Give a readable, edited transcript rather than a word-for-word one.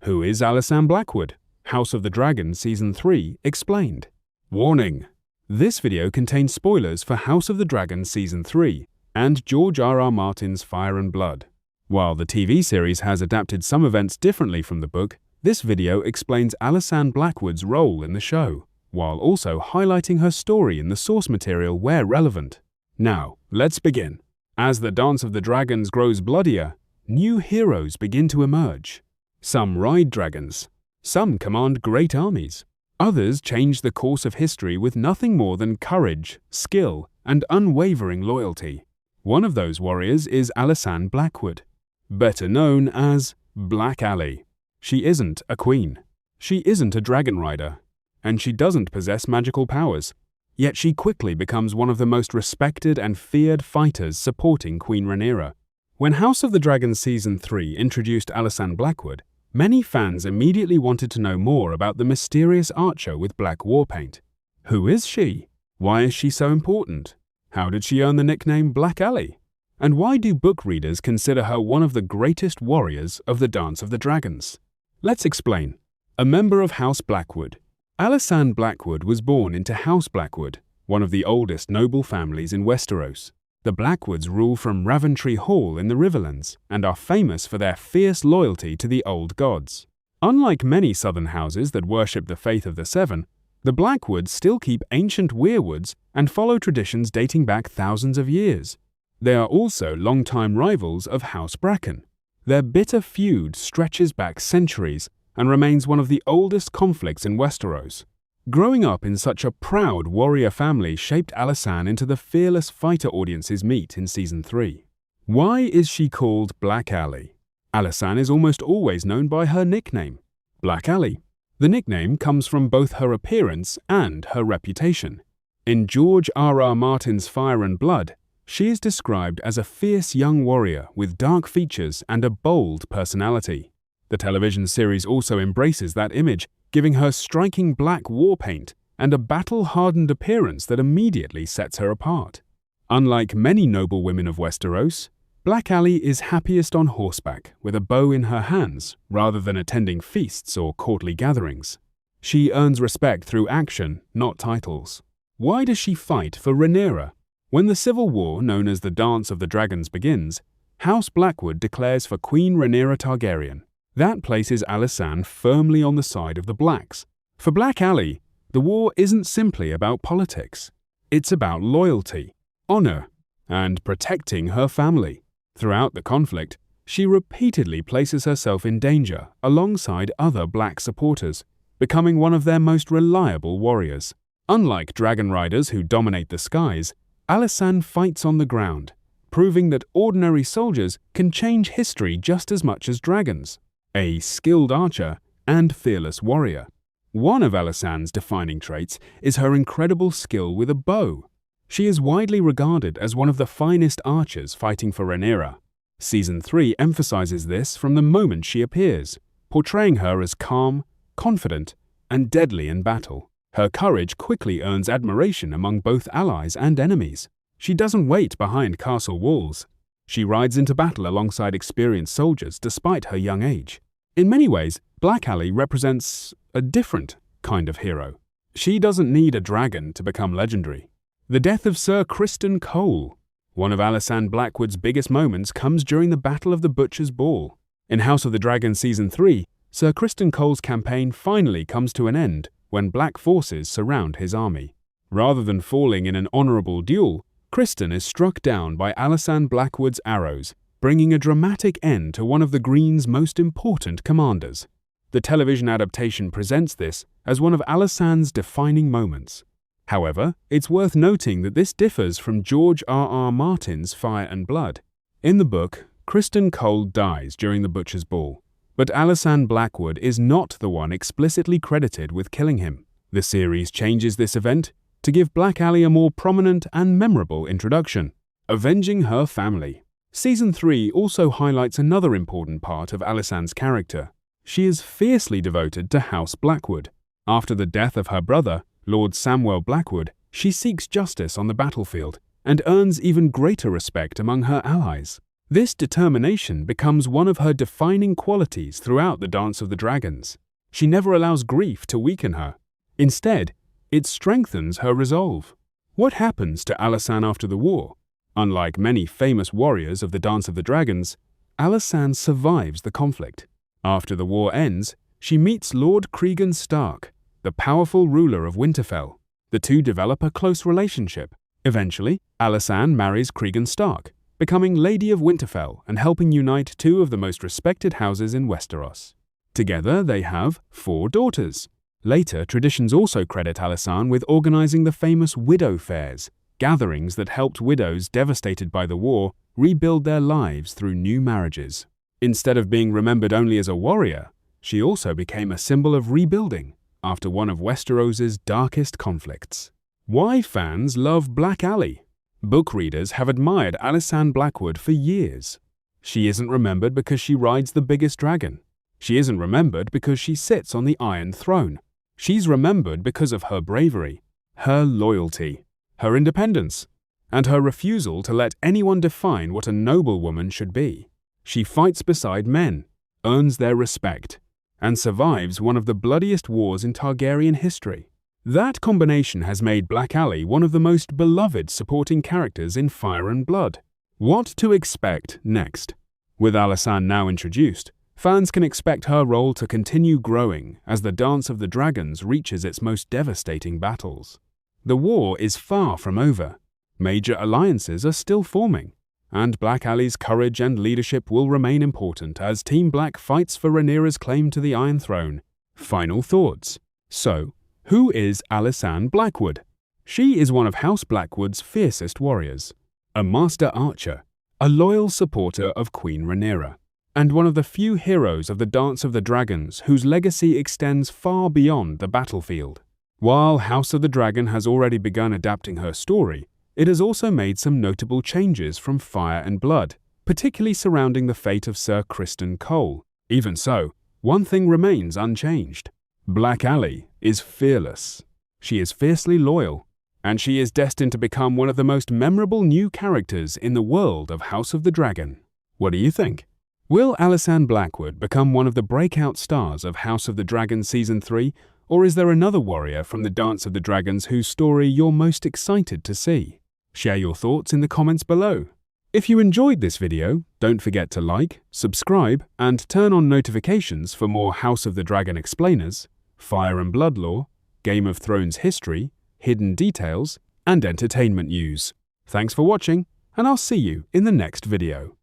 Who is Alysanne Blackwood? House of the Dragon Season 3 explained. Warning! This video contains spoilers for House of the Dragon Season 3 and George R.R. Martin's Fire and Blood. While the TV series has adapted some events differently from the book, this video explains Alysanne Blackwood's role in the show, while also highlighting her story in the source material where relevant. Now, let's begin. As the Dance of the Dragons grows bloodier, new heroes begin to emerge. Some ride dragons. Some command great armies. Others change the course of history with nothing more than courage, skill, and unwavering loyalty. One of those warriors is Alysanne Blackwood, better known as Black Aly. She isn't a queen. She isn't a dragon rider. And she doesn't possess magical powers. Yet she quickly becomes one of the most respected and feared fighters supporting Queen Rhaenyra. When House of the Dragon Season 3 introduced Alysanne Blackwood, many fans immediately wanted to know more about the mysterious archer with black war paint. Who is she? Why is she so important? How did she earn the nickname Black Aly? And why do book readers consider her one of the greatest warriors of the Dance of the Dragons? Let's explain. A member of House Blackwood. Alysanne Blackwood was born into House Blackwood, one of the oldest noble families in Westeros. The Blackwoods rule from Raventry Hall in the Riverlands and are famous for their fierce loyalty to the old gods. Unlike many southern houses that worship the faith of the Seven, the Blackwoods still keep ancient weirwoods and follow traditions dating back thousands of years. They are also longtime rivals of House Bracken. Their bitter feud stretches back centuries and remains one of the oldest conflicts in Westeros. Growing up in such a proud warrior family shaped Alysanne into the fearless fighter audiences meet in Season 3. Why is she called Black Aly? Alysanne is almost always known by her nickname, Black Aly. The nickname comes from both her appearance and her reputation. In George R.R. Martin's Fire and Blood, she is described as a fierce young warrior with dark features and a bold personality. The television series also embraces that image, giving her striking black war paint and a battle-hardened appearance that immediately sets her apart. Unlike many noble women of Westeros, Black Aly is happiest on horseback with a bow in her hands rather than attending feasts or courtly gatherings. She earns respect through action, not titles. Why does she fight for Rhaenyra? When the civil war known as the Dance of the Dragons begins, House Blackwood declares for Queen Rhaenyra Targaryen. That places Alysanne firmly on the side of the Blacks. For Black Aly, the war isn't simply about politics. It's about loyalty, honor, and protecting her family. Throughout the conflict, she repeatedly places herself in danger alongside other Black supporters, becoming one of their most reliable warriors. Unlike dragon riders who dominate the skies, Alysanne fights on the ground, proving that ordinary soldiers can change history just as much as dragons. A skilled archer and fearless warrior. One of Alysanne's defining traits is her incredible skill with a bow. She is widely regarded as one of the finest archers fighting for Rhaenyra. Season 3 emphasizes this from the moment she appears, portraying her as calm, confident, and deadly in battle. Her courage quickly earns admiration among both allies and enemies. She doesn't wait behind castle walls. She rides into battle alongside experienced soldiers despite her young age. In many ways, Black Aly represents a different kind of hero. She doesn't need a dragon to become legendary. The death of Ser Criston Cole. One of Alysanne Blackwood's biggest moments comes during the Battle of the Butcher's Ball. In House of the Dragon Season 3, Ser Criston Cole's campaign finally comes to an end when Black forces surround his army. Rather than falling in an honorable duel, Criston is struck down by Alysanne Blackwood's arrows, bringing a dramatic end to one of the Green's most important commanders. The television adaptation presents this as one of Alysanne's defining moments. However, it's worth noting that this differs from George R.R. Martin's Fire and Blood. In the book, Criston Cole dies during the Butcher's Ball, but Alysanne Blackwood is not the one explicitly credited with killing him. The series changes this event to give Black Aly a more prominent and memorable introduction, avenging her family. Season 3 also highlights another important part of Alysanne's character. She is fiercely devoted to House Blackwood. After the death of her brother, Lord Samuel Blackwood, she seeks justice on the battlefield and earns even greater respect among her allies. This determination becomes one of her defining qualities throughout the Dance of the Dragons. She never allows grief to weaken her. Instead, it strengthens her resolve. What happens to Alysanne after the war? Unlike many famous warriors of the Dance of the Dragons, Alysanne survives the conflict. After the war ends, she meets Lord Cregan Stark, the powerful ruler of Winterfell. The two develop a close relationship. Eventually, Alysanne marries Cregan Stark, becoming Lady of Winterfell and helping unite two of the most respected houses in Westeros. Together, they have 4 daughters. Later, traditions also credit Alysanne with organizing the famous widow fairs, gatherings that helped widows devastated by the war rebuild their lives through new marriages. Instead of being remembered only as a warrior, she also became a symbol of rebuilding after one of Westeros's darkest conflicts. Why fans love Black Aly? Book readers have admired Alysanne Blackwood for years. She isn't remembered because she rides the biggest dragon. She isn't remembered because she sits on the Iron Throne. She's remembered because of her bravery, her loyalty, her independence, and her refusal to let anyone define what a noble woman should be. She fights beside men, earns their respect, and survives one of the bloodiest wars in Targaryen history. That combination has made Black Aly one of the most beloved supporting characters in Fire and Blood. What to expect next? With Alysanne now introduced, fans can expect her role to continue growing as the Dance of the Dragons reaches its most devastating battles. The war is far from over. Major alliances are still forming, and Black Aly's courage and leadership will remain important as Team Black fights for Rhaenyra's claim to the Iron Throne. Final thoughts. So, who is Alysanne Blackwood? She is one of House Blackwood's fiercest warriors, a master archer, a loyal supporter of Queen Rhaenyra, and one of the few heroes of the Dance of the Dragons whose legacy extends far beyond the battlefield. While House of the Dragon has already begun adapting her story, it has also made some notable changes from Fire and Blood, particularly surrounding the fate of Ser Criston Cole. Even so, one thing remains unchanged. Black Aly is fearless. She is fiercely loyal, and she is destined to become one of the most memorable new characters in the world of House of the Dragon. What do you think? Will Alysanne Blackwood become one of the breakout stars of House of the Dragon Season 3, or is there another warrior from the Dance of the Dragons whose story you're most excited to see? Share your thoughts in the comments below. If you enjoyed this video, don't forget to like, subscribe, and turn on notifications for more House of the Dragon explainers, Fire and Blood lore, Game of Thrones history, hidden details, and entertainment news. Thanks for watching, and I'll see you in the next video.